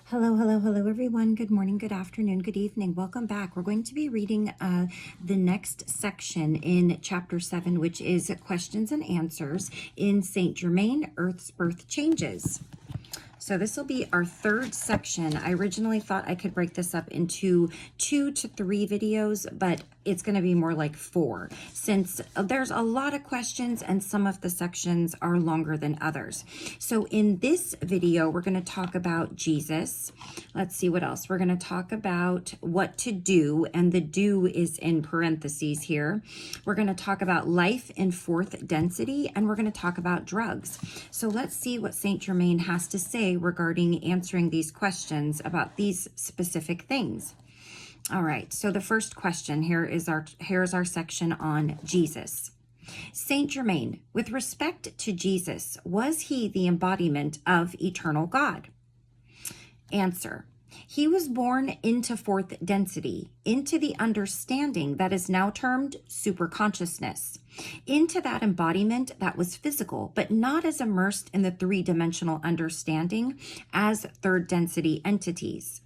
Hello, hello, hello, everyone. Good morning, good afternoon, good evening. Welcome back. We're going to be reading the next section in chapter 7, which is questions and answers in St.Germain, Earth's Birth Changes. So this will be our third section. I originally thought I could break this up into 2 to 3 videos, but it's going to be more like 4, since there's a lot of questions and some of the sections are longer than others. So in this video, we're going to talk about Jesus. Let's see what else. We're going to talk about what to do, and the do is in parentheses here. We're going to talk about life in fourth density, and we're going to talk about drugs. So let's see what St.Germain has to say regarding answering these questions about these specific things. All right, so the first question here's our section on Jesus. St.Germain, with respect to Jesus, was he the embodiment of eternal God? Answer. He was born into fourth density, into the understanding that is now termed superconsciousness, into that embodiment that was physical, but not as immersed in the three-dimensional understanding as third density entities.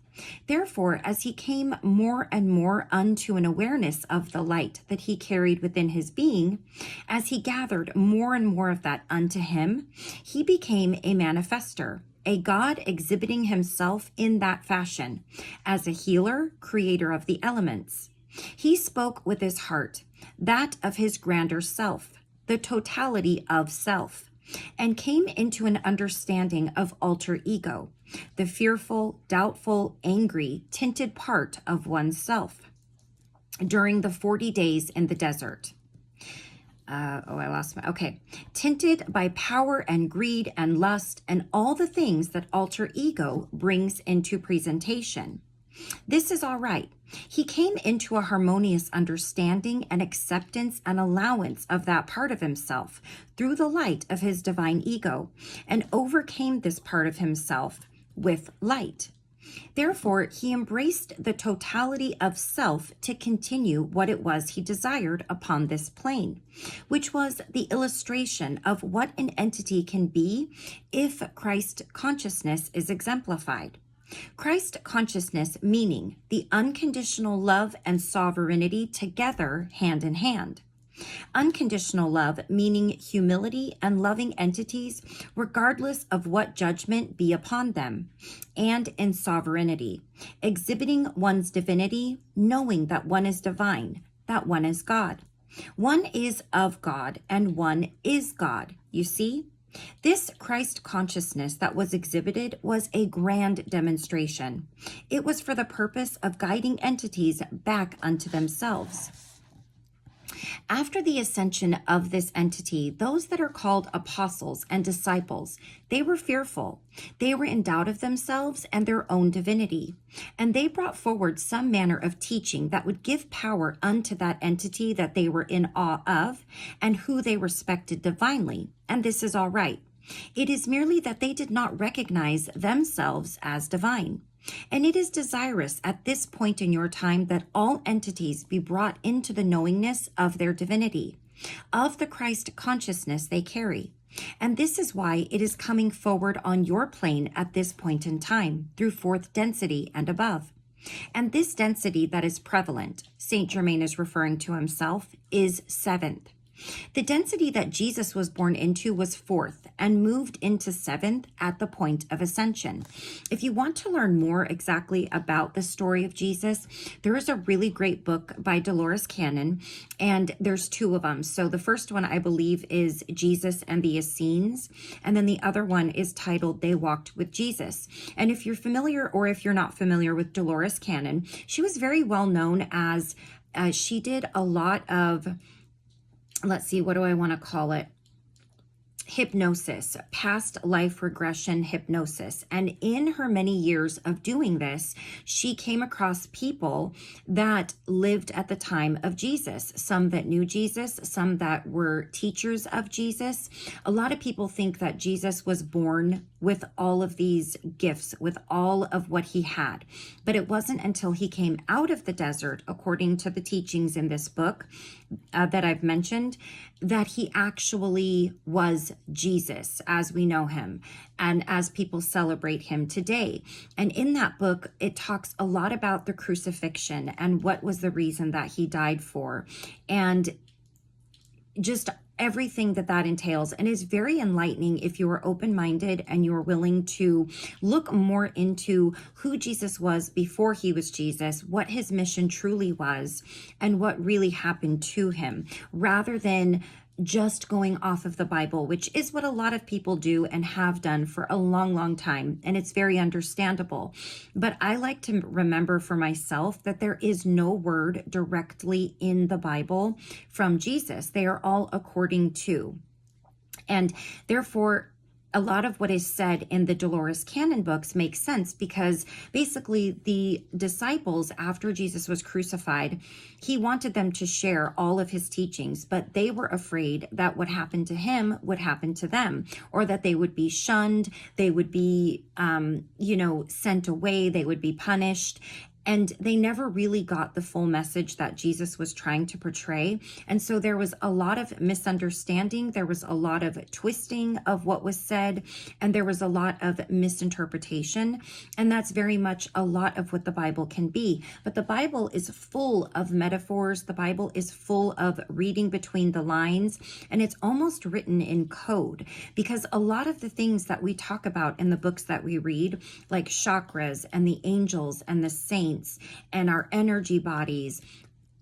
Therefore, as he came more and more unto an awareness of the light that he carried within his being, as he gathered more and more of that unto him, he became a manifester, a God exhibiting himself in that fashion, as a healer, creator of the elements. He spoke with his heart, that of his grander self, the totality of self, and came into an understanding of alter ego, the fearful, doubtful, angry, tinted part of oneself, during the 40 days in the desert. Tinted by power and greed and lust and all the things that alter ego brings into presentation. This is all right. He came into a harmonious understanding and acceptance and allowance of that part of himself through the light of his divine ego, and overcame this part of himself with light. Therefore, he embraced the totality of self to continue what it was he desired upon this plane, which was the illustration of what an entity can be if Christ consciousness is exemplified. Christ consciousness meaning the unconditional love and sovereignty together hand in hand. Unconditional love meaning humility and loving entities regardless of what judgment be upon them, and in sovereignty, exhibiting one's divinity, knowing that one is divine, that one is God. One is of God and one is God, you see? This Christ consciousness that was exhibited was a grand demonstration. It was for the purpose of guiding entities back unto themselves. After the ascension of this entity, those that are called apostles and disciples, they were fearful. They were in doubt of themselves and their own divinity, and they brought forward some manner of teaching that would give power unto that entity that they were in awe of and who they respected divinely, and this is all right. It is merely that they did not recognize themselves as divine. And it is desirous at this point in your time that all entities be brought into the knowingness of their divinity, of the Christ consciousness they carry. And this is why it is coming forward on your plane at this point in time, through fourth density and above. And this density that is prevalent, St.Germain is referring to himself, is seventh. The density that Jesus was born into was fourth and moved into seventh at the point of ascension. If you want to learn more exactly about the story of Jesus, there is a really great book by Dolores Cannon, and there's 2 of them. So the first one, I believe, is Jesus and the Essenes, and then the other one is titled They Walked with Jesus. And if you're familiar or if you're not familiar with Dolores Cannon, she was very well known as she did a lot of, let's see, what do I want to call it? Hypnosis, past life regression hypnosis. And in her many years of doing this, she came across people that lived at the time of Jesus, some that knew Jesus, some that were teachers of Jesus. A lot of people think that Jesus was born with all of these gifts, with all of what he had. But it wasn't until he came out of the desert, according to the teachings in this book that I've mentioned, that he actually was Jesus as we know him and as people celebrate him today. And in that book, it talks a lot about the crucifixion and what was the reason that he died for, and just everything that that entails. And it's very enlightening if you are open-minded and you are willing to look more into who Jesus was before he was Jesus, what his mission truly was, and what really happened to him, rather than just going off of the Bible, which is what a lot of people do and have done for a long, long time. And it's very understandable. But I like to remember for myself that there is no word directly in the Bible from Jesus. They are all according to. And therefore, a lot of what is said in the Dolores Cannon books makes sense, because basically the disciples, after Jesus was crucified, he wanted them to share all of his teachings, but they were afraid that what happened to him would happen to them, or that they would be shunned, they would be, sent away, they would be punished. And they never really got the full message that Jesus was trying to portray. And so there was a lot of misunderstanding. There was a lot of twisting of what was said. And there was a lot of misinterpretation. And that's very much a lot of what the Bible can be. But the Bible is full of metaphors. The Bible is full of reading between the lines. And it's almost written in code, because a lot of the things that we talk about in the books that we read, like chakras and the angels and the saints, and our energy bodies,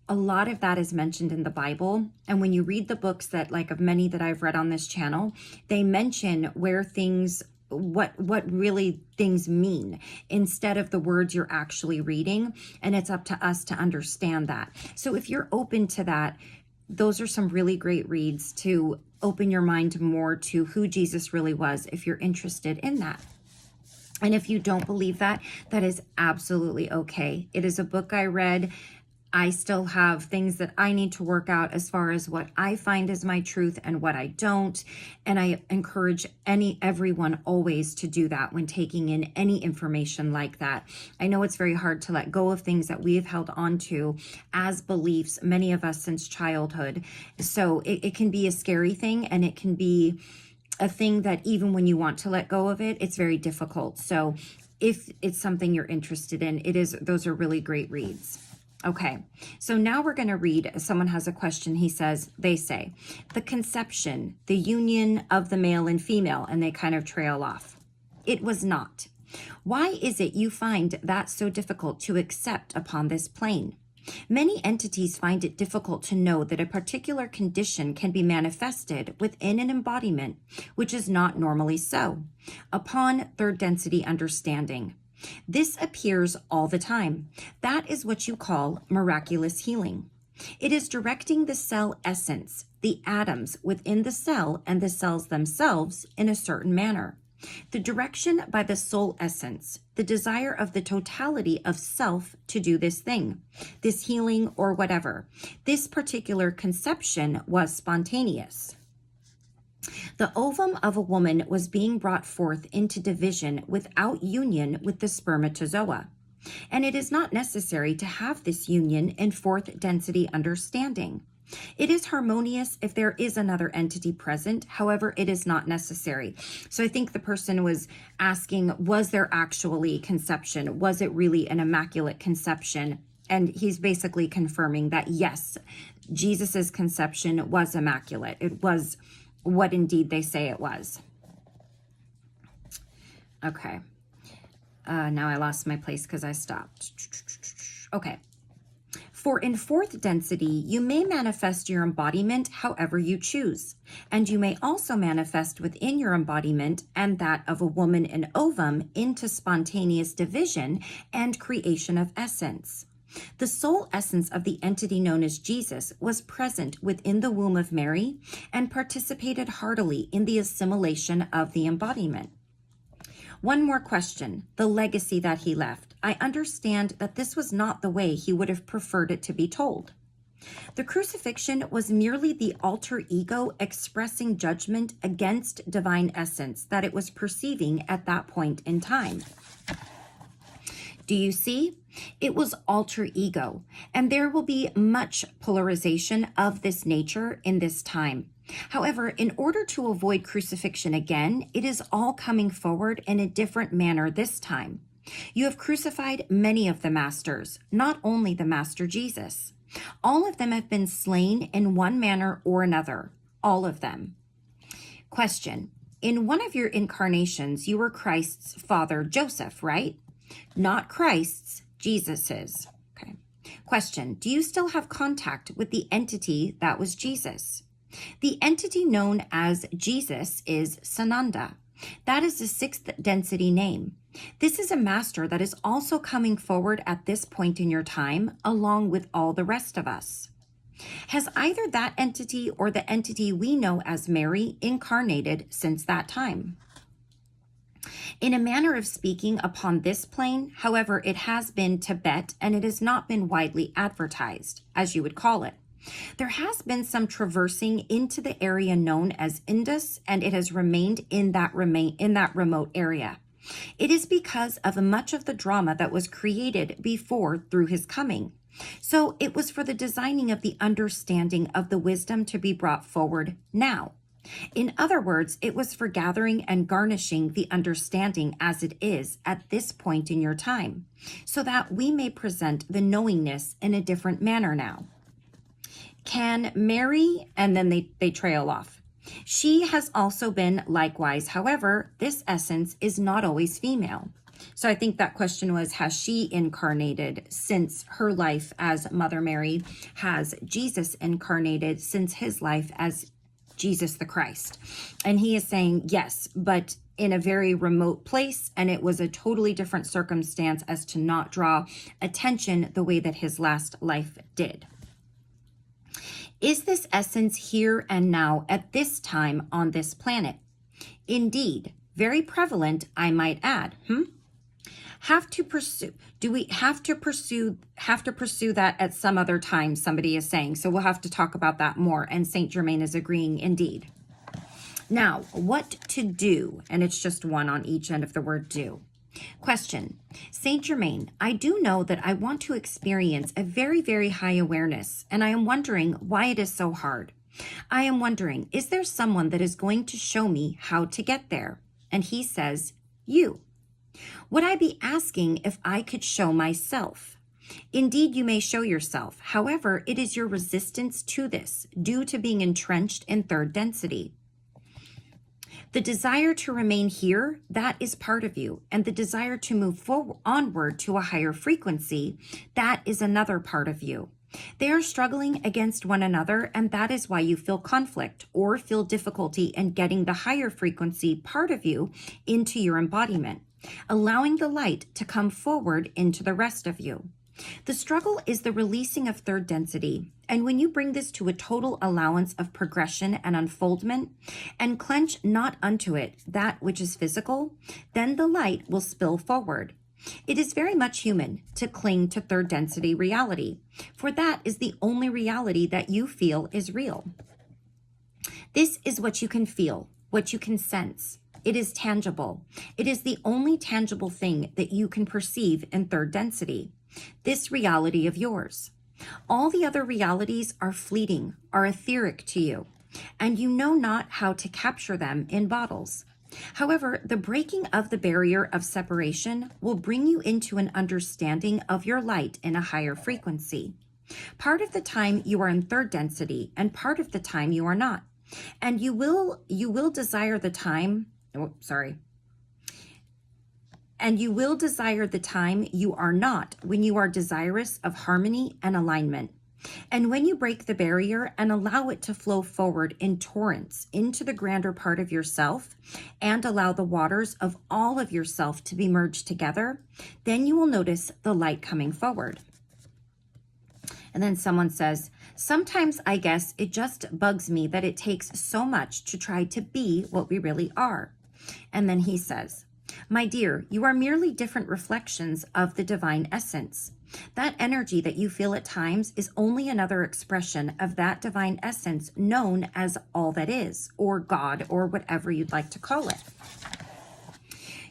a lot of that is mentioned in the Bible. And when you read the books that, like, of many that I've read on this channel, they mention where things, what really things mean, instead of the words you're actually reading. And it's up to us to understand that. So if you're open to that, those are some really great reads to open your mind more to who Jesus really was, if you're interested in that. And if you don't believe that, that is absolutely okay. It is a book I read. I still have things that I need to work out as far as what I find is my truth and what I don't. And I encourage everyone always to do that when taking in any information like that. I know it's very hard to let go of things that we've held on to as beliefs, many of us since childhood. So it can be a scary thing, and it can be a thing that even when you want to let go of it, it's very difficult. So if it's something you're interested in, those are really great reads. Okay, so now we're going to read, someone has a question. They say, the conception, the union of the male and female, and they kind of trail off. It was not. Why is it you find that so difficult to accept upon this plane? Many entities find it difficult to know that a particular condition can be manifested within an embodiment, which is not normally so, upon third density understanding. This appears all the time. That is what you call miraculous healing. It is directing the cell essence, the atoms within the cell and the cells themselves, in a certain manner. The direction by the soul essence, the desire of the totality of self to do this thing, this healing or whatever. This particular conception was spontaneous. The ovum of a woman was being brought forth into division without union with the spermatozoa. And it is not necessary to have this union in fourth density understanding. It is harmonious if there is another entity present. However, it is not necessary. So I think the person was asking, was there actually conception? Was it really an immaculate conception? And he's basically confirming that, yes, Jesus's conception was immaculate. It was what indeed they say it was. Okay. Now I lost my place because I stopped. Okay. For in fourth density, you may manifest your embodiment however you choose, and you may also manifest within your embodiment and that of a woman and ovum into spontaneous division and creation of essence. The soul essence of the entity known as Jesus was present within the womb of Mary and participated heartily in the assimilation of the embodiment. One more question, the legacy that he left. I understand that this was not the way he would have preferred it to be told. The crucifixion was merely the alter ego expressing judgment against divine essence that it was perceiving at that point in time. Do you see? It was alter ego, and there will be much polarization of this nature in this time. However, in order to avoid crucifixion again, it is all coming forward in a different manner this time. You have crucified many of the masters, not only the Master Jesus. All of them have been slain in one manner or another. All of them. Question. In one of your incarnations, you were Christ's father, Joseph, right? Not Christ's, Jesus's. Okay. Question. Do you still have contact with the entity that was Jesus? The entity known as Jesus is Sananda. That is the sixth density name. This is a master that is also coming forward at this point in your time, along with all the rest of us. Has either that entity or the entity we know as Mary incarnated since that time? In a manner of speaking upon this plane, however, it has been Tibet and it has not been widely advertised, as you would call it. There has been some traversing into the area known as Indus, and it has remained in that remote area. It is because of much of the drama that was created before through his coming. So it was for the designing of the understanding of the wisdom to be brought forward now. In other words, it was for gathering and garnishing the understanding as it is at this point in your time, so that we may present the knowingness in a different manner now. Can Mary, and then they trail off. She has also been likewise. However, this essence is not always female. So I think that question was, has she incarnated since her life as Mother Mary? Has Jesus incarnated since his life as Jesus the Christ? And he is saying yes, but in a very remote place, and it was a totally different circumstance as to not draw attention the way that his last life did. Is this essence here and now at this time on this planet? Indeed, very prevalent, I might add. Do we have to pursue that at some other time, somebody is saying. So we'll have to talk about that more. And St.Germain is agreeing indeed. Now, what to do? And it's just one on each end of the word do. Question. St.Germain, I do know that I want to experience a very, very high awareness, and I am wondering why it is so hard. I am wondering, is there someone that is going to show me how to get there? And he says, you. Would I be asking if I could show myself? Indeed, you may show yourself. However, it is your resistance to this due to being entrenched in third density. The desire to remain here, that is part of you. And the desire to move forward, onward to a higher frequency, that is another part of you. They are struggling against one another, and that is why you feel conflict or feel difficulty in getting the higher frequency part of you into your embodiment, allowing the light to come forward into the rest of you. The struggle is the releasing of third density, and when you bring this to a total allowance of progression and unfoldment, and clench not unto it that which is physical, then the light will spill forward. It is very much human to cling to third density reality, for that is the only reality that you feel is real. This is what you can feel, what you can sense. It is tangible. It is the only tangible thing that you can perceive in third density. This reality of yours. All the other realities are fleeting, are etheric to you, and you know not how to capture them in bottles. However, the breaking of the barrier of separation will bring you into an understanding of your light in a higher frequency. Part of the time you are in third density, and part of the time you are not. And you will desire the time, And you will desire the time you are not when you are desirous of harmony and alignment. And when you break the barrier and allow it to flow forward in torrents into the grander part of yourself and allow the waters of all of yourself to be merged together, then you will notice the light coming forward. And then someone says, sometimes I guess it just bugs me that it takes so much to try to be what we really are. And then he says, my dear, you are merely different reflections of the divine essence. That energy that you feel at times is only another expression of that divine essence known as all that is, or God, or whatever you'd like to call it.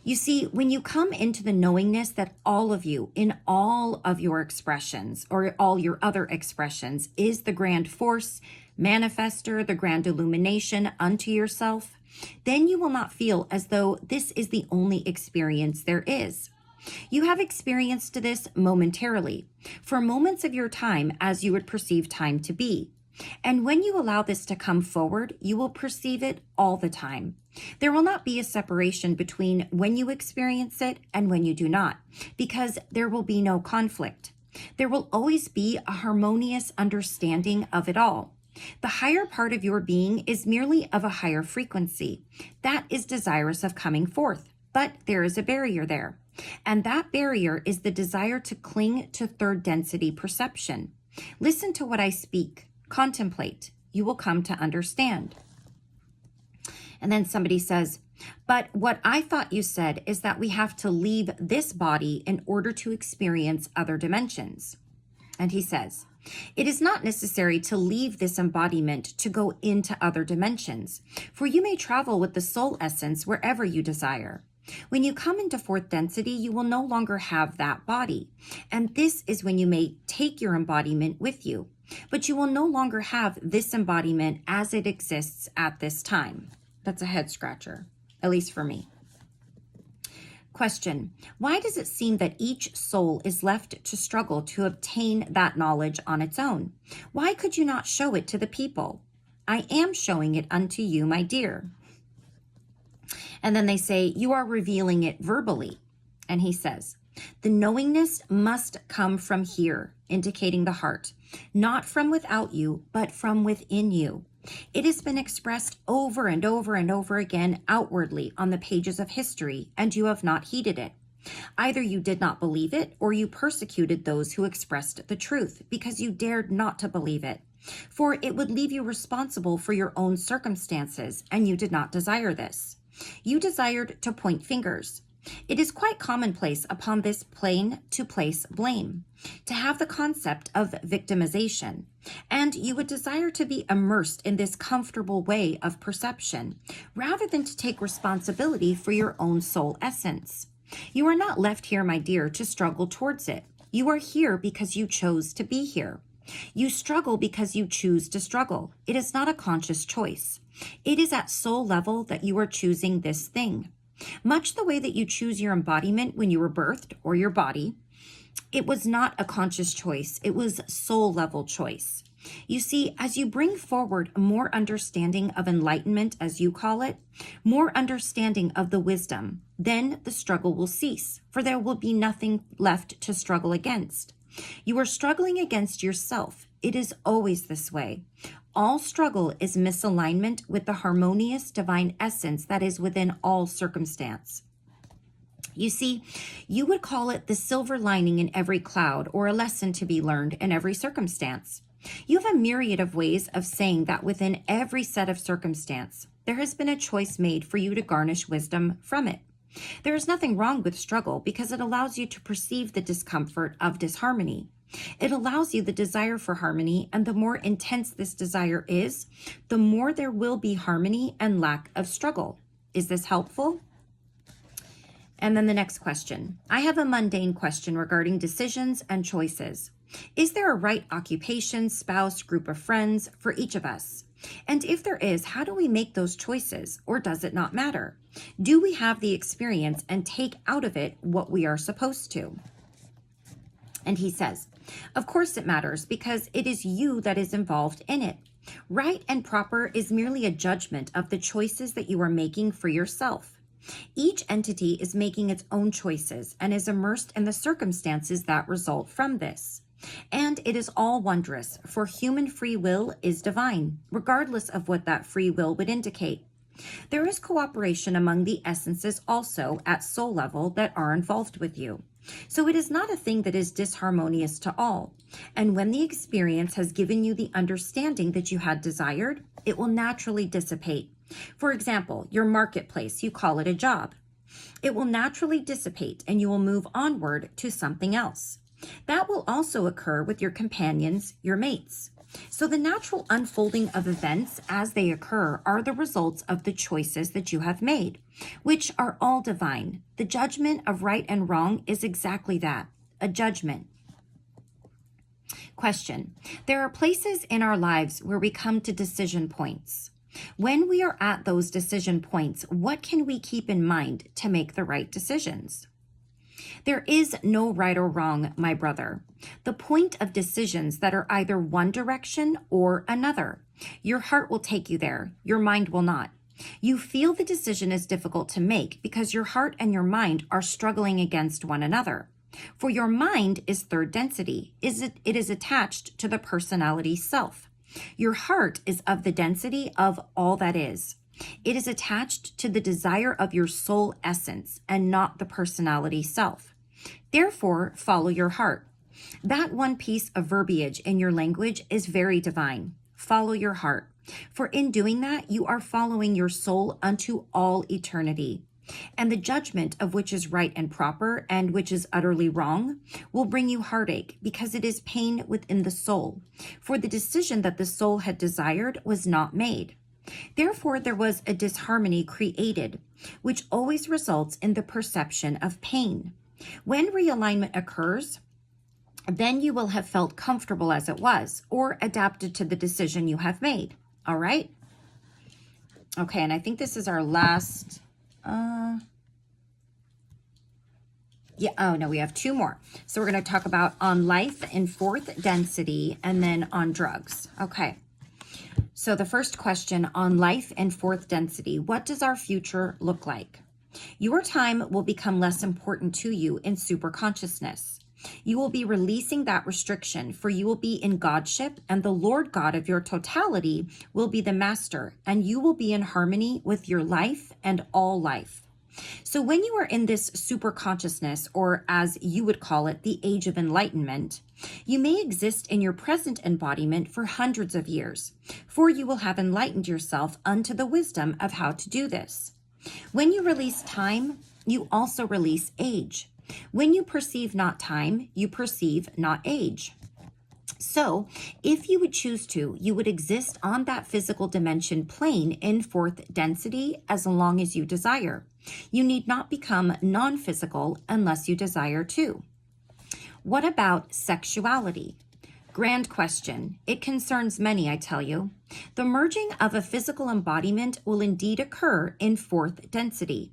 You see, when you come into the knowingness that all of you, in all of your expressions, or all your other expressions, is the grand force, manifester, the grand illumination unto yourself, then you will not feel as though this is the only experience there is. You have experienced this momentarily, for moments of your time as you would perceive time to be. And when you allow this to come forward, you will perceive it all the time. There will not be a separation between when you experience it and when you do not, because there will be no conflict. There will always be a harmonious understanding of it all. The higher part of your being is merely of a higher frequency. That is desirous of coming forth, but there is a barrier there. And that barrier is the desire to cling to third density perception. Listen to what I speak. Contemplate. You will come to understand. And then somebody says, but what I thought you said is that we have to leave this body in order to experience other dimensions. And he says, it is not necessary to leave this embodiment to go into other dimensions, for you may travel with the soul essence wherever you desire. When you come into fourth density, you will no longer have that body. And this is when you may take your embodiment with you, but you will no longer have this embodiment as it exists at this time. That's a head scratcher, at least for me. Question: why does it seem that each soul is left to struggle to obtain that knowledge on its own? Why could you not show it to the people? I am showing it unto you, my dear. And then they say, you are revealing it verbally. And he says, the knowingness must come from here, indicating the heart, not from without you, but from within you. It has been expressed over and over and over again outwardly on the pages of history, and you have not heeded it. Either you did not believe it, or you persecuted those who expressed the truth because you dared not to believe it. For it would leave you responsible for your own circumstances, and you did not desire this. You desired to point fingers. It is quite commonplace upon this plane to place blame, to have the concept of victimization, and you would desire to be immersed in this comfortable way of perception, rather than to take responsibility for your own soul essence. You are not left here, my dear, to struggle towards it. You are here because you chose to be here. You struggle because you choose to struggle. It is not a conscious choice. It is at soul level that you are choosing this thing. Much the way that you choose your embodiment when you were birthed, or your body, it was not a conscious choice. It was soul level choice. You see, as you bring forward more understanding of enlightenment, as you call it, more understanding of the wisdom, then the struggle will cease, for there will be nothing left to struggle against. You are struggling against yourself. It is always this way. All struggle is misalignment with the harmonious divine essence that is within all circumstance. You see, you would call it the silver lining in every cloud, or a lesson to be learned in every circumstance. You have a myriad of ways of saying that within every set of circumstance, there has been a choice made for you to garnish wisdom from it. There is nothing wrong with struggle because it allows you to perceive the discomfort of disharmony. It allows you the desire for harmony, and the more intense this desire is, the more there will be harmony and lack of struggle. Is this helpful? And then the next question. I have a mundane question regarding decisions and choices. Is there a right occupation, spouse, group of friends for each of us? And if there is, how do we make those choices, or does it not matter? Do we have the experience and take out of it what we are supposed to? And he says, of course it matters, because it is you that is involved in it. Right and proper is merely a judgment of the choices that you are making for yourself. Each entity is making its own choices and is immersed in the circumstances that result from this. And it is all wondrous, for human free will is divine, regardless of what that free will would indicate. There is cooperation among the essences also at soul level that are involved with you. So it is not a thing that is disharmonious to all. And when the experience has given you the understanding that you had desired, it will naturally dissipate. For example, your marketplace, you call it a job. It will naturally dissipate and you will move onward to something else. That will also occur with your companions, your mates. So the natural unfolding of events as they occur are the results of the choices that you have made, which are all divine. The judgment of right and wrong is exactly that, a judgment. Question. There are places in our lives where we come to decision points. When we are at those decision points, what can we keep in mind to make the right decisions? There is no right or wrong, my brother. The point of decisions that are either one direction or another. Your heart will take you there. Your mind will not. You feel the decision is difficult to make because your heart and your mind are struggling against one another. For your mind is third density. It is attached to the personality self. Your heart is of the density of all that is. It is attached to the desire of your soul essence and not the personality self. Therefore, follow your heart. That one piece of verbiage in your language is very divine. Follow your heart. For in doing that, you are following your soul unto all eternity. And the judgment of which is right and proper and which is utterly wrong will bring you heartache because it is pain within the soul. For the decision that the soul had desired was not made. Therefore, there was a disharmony created, which always results in the perception of pain. When realignment occurs, then you will have felt comfortable as it was or adapted to the decision you have made. All right? Okay, and I think this is our last... we have two more. So we're going to talk about on life in fourth density and then on drugs. Okay. So the first question on life in fourth density, what does our future look like? Your time will become less important to you in super consciousness. You will be releasing that restriction, for you will be in Godship, and the Lord God of your totality will be the master, and you will be in harmony with your life and all life. So when you are in this super consciousness, or as you would call it, the age of enlightenment, you may exist in your present embodiment for hundreds of years, for you will have enlightened yourself unto the wisdom of how to do this. When you release time, you also release age. When you perceive not time, you perceive not age. So, if you would choose to, you would exist on that physical dimension plane in fourth density as long as you desire. You need not become non-physical unless you desire to. What about sexuality? Grand question. It concerns many, I tell you. The merging of a physical embodiment will indeed occur in fourth density.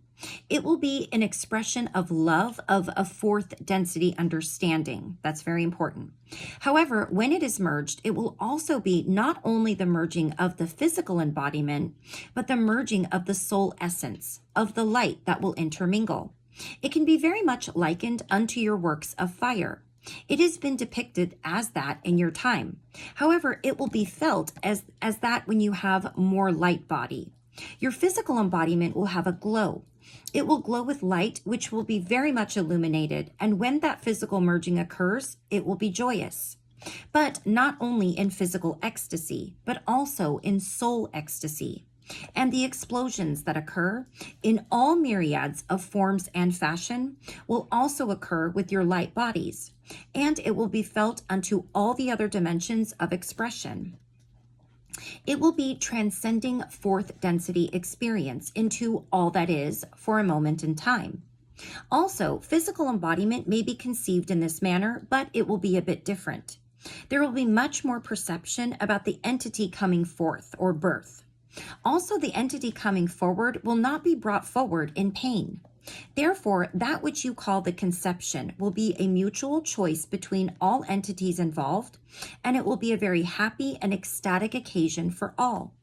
It will be an expression of love of a fourth density understanding. That's very important. However, when it is merged, it will also be not only the merging of the physical embodiment, but the merging of the soul essence, of the light that will intermingle. It can be very much likened unto your works of fire. It has been depicted as that in your time. However, it will be felt as that when you have more light body. Your physical embodiment will have a glow. It will glow with light, which will be very much illuminated, and when that physical merging occurs, it will be joyous. But not only in physical ecstasy, but also in soul ecstasy. And the explosions that occur in all myriads of forms and fashion will also occur with your light bodies, and it will be felt unto all the other dimensions of expression. It will be transcending fourth density experience into all that is for a moment in time. Also, physical embodiment may be conceived in this manner, but it will be a bit different. There will be much more perception about the entity coming forth or birth. Also, the entity coming forward will not be brought forward in pain. Therefore, that which you call the conception will be a mutual choice between all entities involved, and it will be a very happy and ecstatic occasion for all.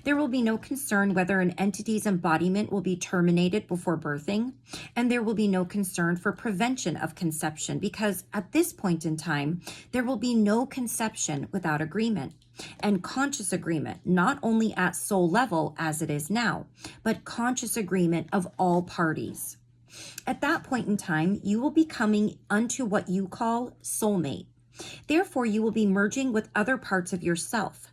There will be no concern whether an entity's embodiment will be terminated before birthing, and there will be no concern for prevention of conception, because at this point in time, there will be no conception without agreement. And conscious agreement, not only at soul level as it is now, but conscious agreement of all parties. At that point in time, you will be coming unto what you call soulmate. Therefore, you will be merging with other parts of yourself.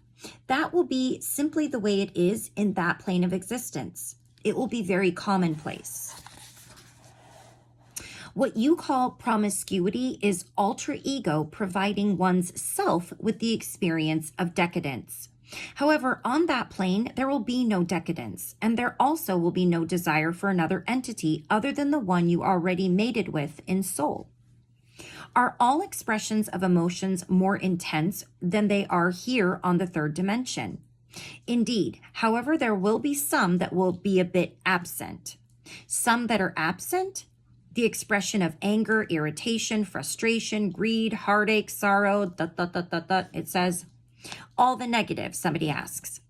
That will be simply the way it is in that plane of existence. It will be very commonplace. What you call promiscuity is alter ego providing one's self with the experience of decadence. However, on that plane, there will be no decadence, and there also will be no desire for another entity other than the one you already mated with in soul. Are all expressions of emotions more intense than they are here on the third dimension? Indeed. However, there will be some that will be a bit absent. Some that are absent, the expression of anger, irritation, frustration, greed, heartache, sorrow, it says, all the negative, somebody asks.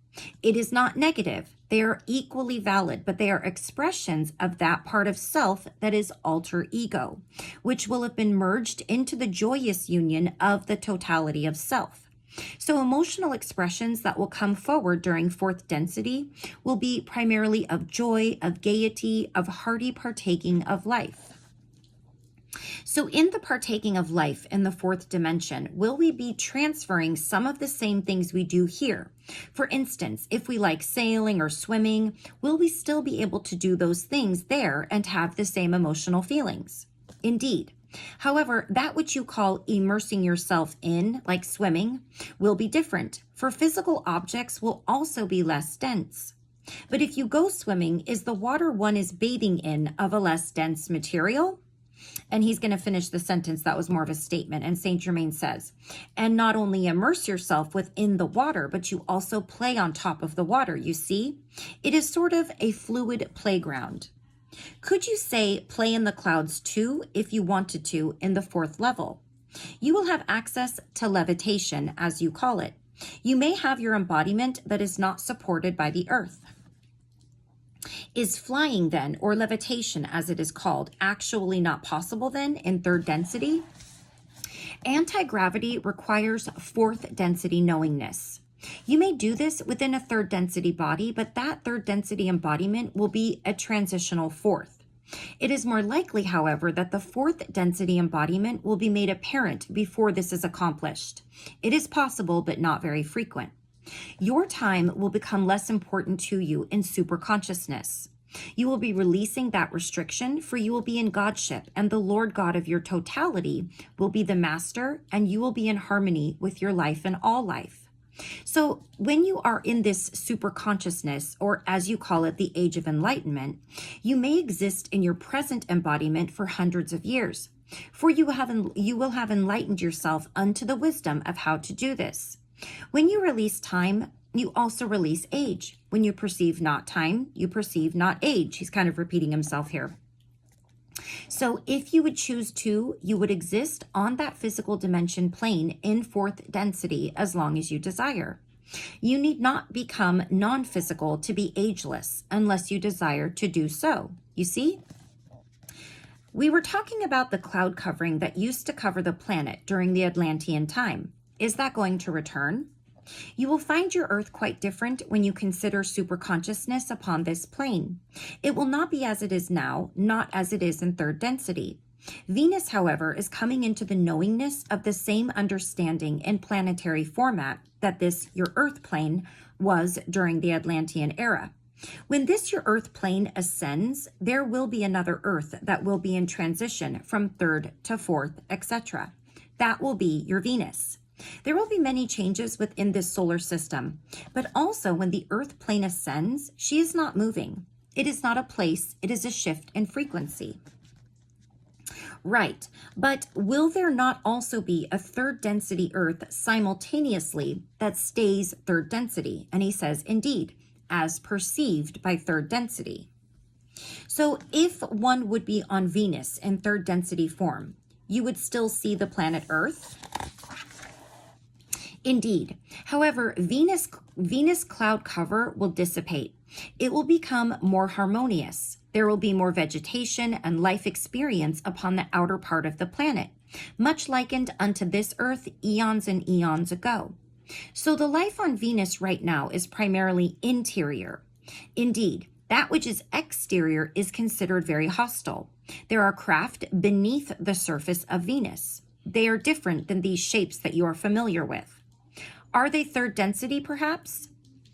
It is not negative. They are equally valid, but they are expressions of that part of self that is alter ego, which will have been merged into the joyous union of the totality of self. So emotional expressions that will come forward during fourth density will be primarily of joy, of gaiety, of hearty partaking of life. So in the partaking of life in the fourth dimension, will we be transferring some of the same things we do here? For instance, if we like sailing or swimming, will we still be able to do those things there and have the same emotional feelings? Indeed. However, that which you call immersing yourself in, like swimming, will be different, for physical objects will also be less dense. But if you go swimming, is the water one is bathing in of a less dense material? And he's going to finish the sentence. That was more of a statement. And St.Germain says, and not only immerse yourself within the water, but you also play on top of the water. You see, it is sort of a fluid playground. Could you say play in the clouds too, if you wanted to, in the fourth level? You will have access to levitation, as you call it. You may have your embodiment that is not supported by the earth. Is flying then, or levitation as it is called, actually not possible then in third density? Anti-gravity requires fourth density knowingness. You may do this within a third density body, but that third density embodiment will be a transitional fourth. It is more likely, however, that the fourth density embodiment will be made apparent before this is accomplished. It is possible, but not very frequent. Your time will become less important to you in superconsciousness. You will be releasing that restriction, for you will be in Godship, and the Lord God of your totality will be the master, and you will be in harmony with your life and all life. So when you are in this superconsciousness, or as you call it, the age of enlightenment, you may exist in your present embodiment for hundreds of years, for you will have enlightened yourself unto the wisdom of how to do this. When you release time, you also release age. When you perceive not time, you perceive not age. He's kind of repeating himself here. So if you would choose to, you would exist on that physical dimension plane in fourth density as long as you desire. You need not become non-physical to be ageless unless you desire to do so. You see? We were talking about the cloud covering that used to cover the planet during the Atlantean time. Is that going to return? You will find your Earth quite different when you consider superconsciousness upon this plane. It will not be as it is now, not as it is in third density. Venus, however, is coming into the knowingness of the same understanding in planetary format that this, your Earth plane, was during the Atlantean era. When this, your Earth plane, ascends, there will be another Earth that will be in transition from third to fourth, etc. That will be your Venus. There will be many changes within this solar system, but also when the Earth plane ascends, she is not moving. It is not a place, it is a shift in frequency. Right, but will there not also be a third density Earth simultaneously that stays third density? And he says, indeed, as perceived by third density. So if one would be on Venus in third density form, you would still see the planet Earth? Indeed. However, Venus cloud cover will dissipate. It will become more harmonious. There will be more vegetation and life experience upon the outer part of the planet, much likened unto this Earth eons and eons ago. So the life on Venus right now is primarily interior. Indeed, that which is exterior is considered very hostile. There are craft beneath the surface of Venus. They are different than these shapes that you are familiar with. Are they third density, perhaps?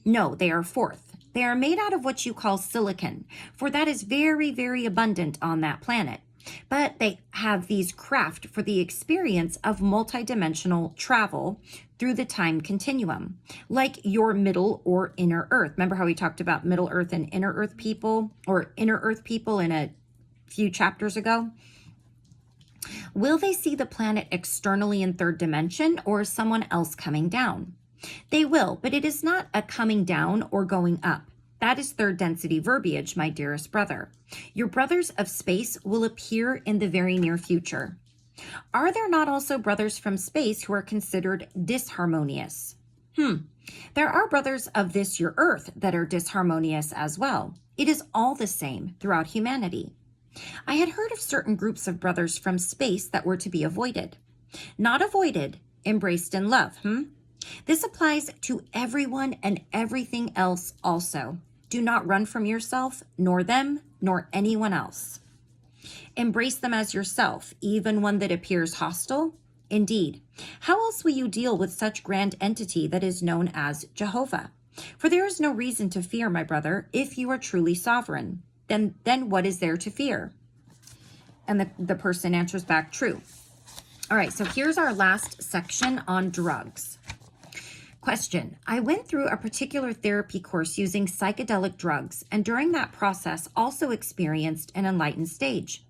No, they are fourth. They are made out of what you call silicon, for that is very, very abundant on that planet. But they have these craft for the experience of multidimensional travel through the time continuum, like your middle or inner Earth. Remember how we talked about middle Earth and inner Earth people, or inner Earth people in a few chapters ago? Will they see the planet externally in third dimension or is someone else coming down? They will, but it is not a coming down or going up. That is third density verbiage, my dearest brother. Your brothers of space will appear in the very near future. Are there not also brothers from space who are considered disharmonious? There are brothers of this your earth that are disharmonious as well. It is all the same throughout humanity. I had heard of certain groups of brothers from space that were to be avoided. Not avoided, embraced in love, This applies to everyone and everything else also. Do not run from yourself, nor them, nor anyone else. Embrace them as yourself, even one that appears hostile. Indeed, how else will you deal with such grand entity that is known as Jehovah? For there is no reason to fear, my brother, if you are truly sovereign. Then what is there to fear? And the person answers back, true. All right, so here's our last section on drugs. Question: I went through a particular therapy course using psychedelic drugs, and during that process also experienced an enlightened stage.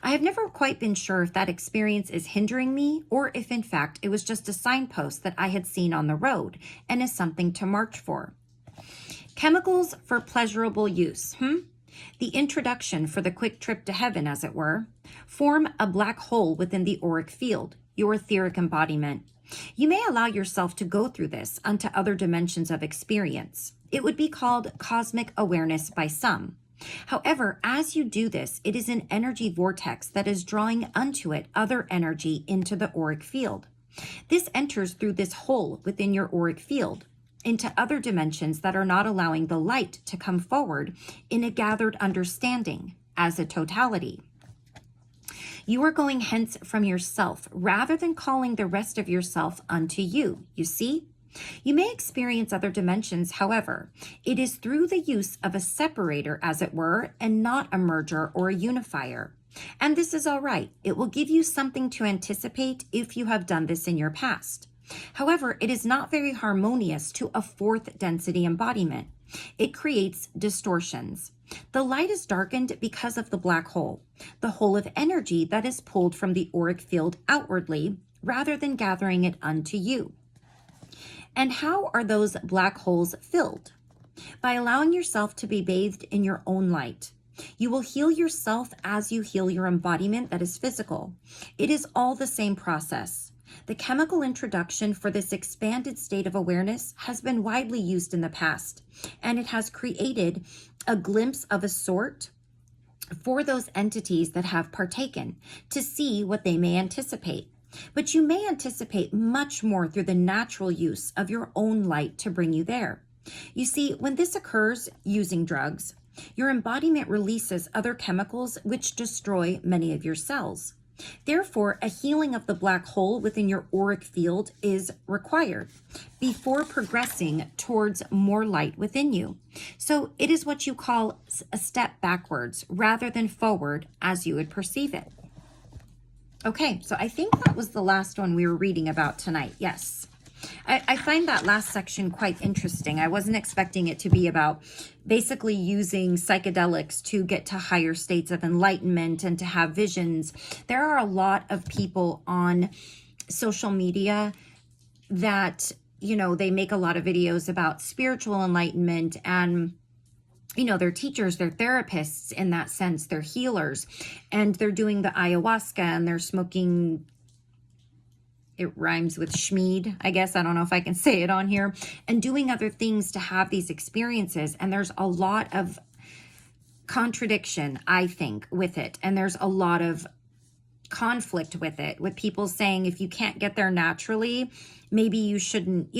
I have never quite been sure if that experience is hindering me or if in fact it was just a signpost that I had seen on the road and is something to march for. Chemicals for pleasurable use, The introduction for the quick trip to heaven, as it were, form a black hole within the auric field, your etheric embodiment. You may allow yourself to go through this unto other dimensions of experience. It would be called cosmic awareness by some. However, as you do this, it is an energy vortex that is drawing unto it other energy into the auric field. This enters through this hole within your auric field into other dimensions that are not allowing the light to come forward in a gathered understanding as a totality. You are going hence from yourself rather than calling the rest of yourself unto you. You see? You may experience other dimensions, however. It is through the use of a separator, as it were, and not a merger or a unifier. And this is all right. It will give you something to anticipate if you have done this in your past. However, it is not very harmonious to a fourth density embodiment. It creates distortions. The light is darkened because of the black hole, the hole of energy that is pulled from the auric field outwardly rather than gathering it unto you. And how are those black holes filled? By allowing yourself to be bathed in your own light. You will heal yourself as you heal your embodiment that is physical. It is all the same process. The chemical introduction for this expanded state of awareness has been widely used in the past, and it has created a glimpse of a sort for those entities that have partaken to see what they may anticipate. But you may anticipate much more through the natural use of your own light to bring you there. You see, when this occurs using drugs, your embodiment releases other chemicals which destroy many of your cells. Therefore, a healing of the black hole within your auric field is required before progressing towards more light within you. So it is what you call a step backwards rather than forward as you would perceive it. Okay, so I think that was the last one we were reading about tonight. Yes. I find that last section quite interesting. I wasn't expecting it to be about basically using psychedelics to get to higher states of enlightenment and to have visions. There are a lot of people on social media that, they make a lot of videos about spiritual enlightenment and they're teachers, they're therapists in that sense, they're healers, and they're doing the ayahuasca and they're smoking, it rhymes with schmeed, I guess. I don't know if I can say it on here, and doing other things to have these experiences. And there's a lot of contradiction, I think, with it. And there's a lot of conflict with it, with people saying if you can't get there naturally, maybe you shouldn't,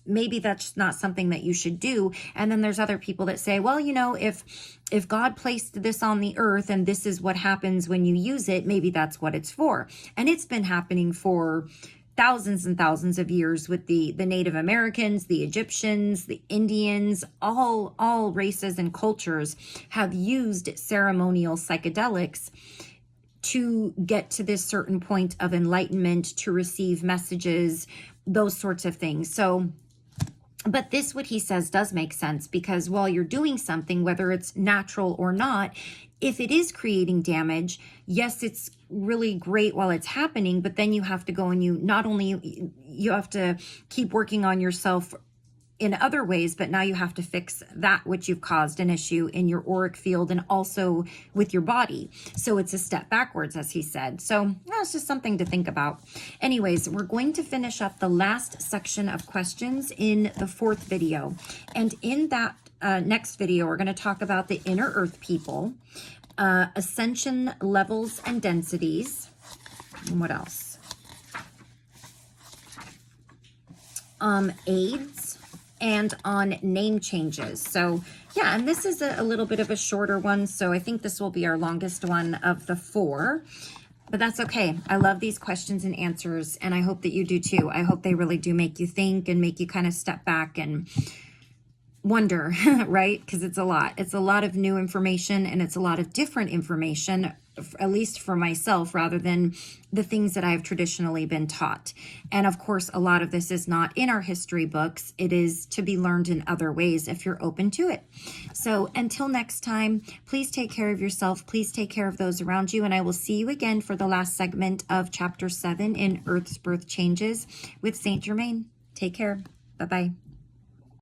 maybe that's not something that you should do. And then there's other people that say, well, if God placed this on the earth and this is what happens when you use it, maybe that's what it's for. And it's been happening for thousands and thousands of years with the Native Americans, the Egyptians, the Indians, all races and cultures have used ceremonial psychedelics to get to this certain point of enlightenment, to receive messages, those sorts of things. So, but this, what he says, does make sense, because while you're doing something, whether it's natural or not, if it is creating damage, yes, it's really great while it's happening, but then you have to go and you have to keep working on yourself in other ways, but now you have to fix that which you've caused an issue in your auric field and also with your body. So it's a step backwards, as he said. So that's just something to think about. Anyways, we're going to finish up the last section of questions in the 4th video. And in that next video, we're going to talk about the inner earth people, ascension levels and densities. And what else? AIDS. And on name changes. So yeah, and this is a little bit of a shorter one, so I think this will be our longest one of the 4, but that's okay. I love these questions and answers, and I hope that you do too. I hope they really do make you think and make you kind of step back and wonder, right? Because it's a lot of new information, and it's a lot of different information, at least for myself, rather than the things that I've traditionally been taught. And of course, a lot of this is not in our history books. It is to be learned in other ways if you're open to it. So until next time, please take care of yourself. Please take care of those around you. And I will see you again for the last segment of Chapter 7 in Earth's Birth Changes with St. Germain. Take care. Bye-bye.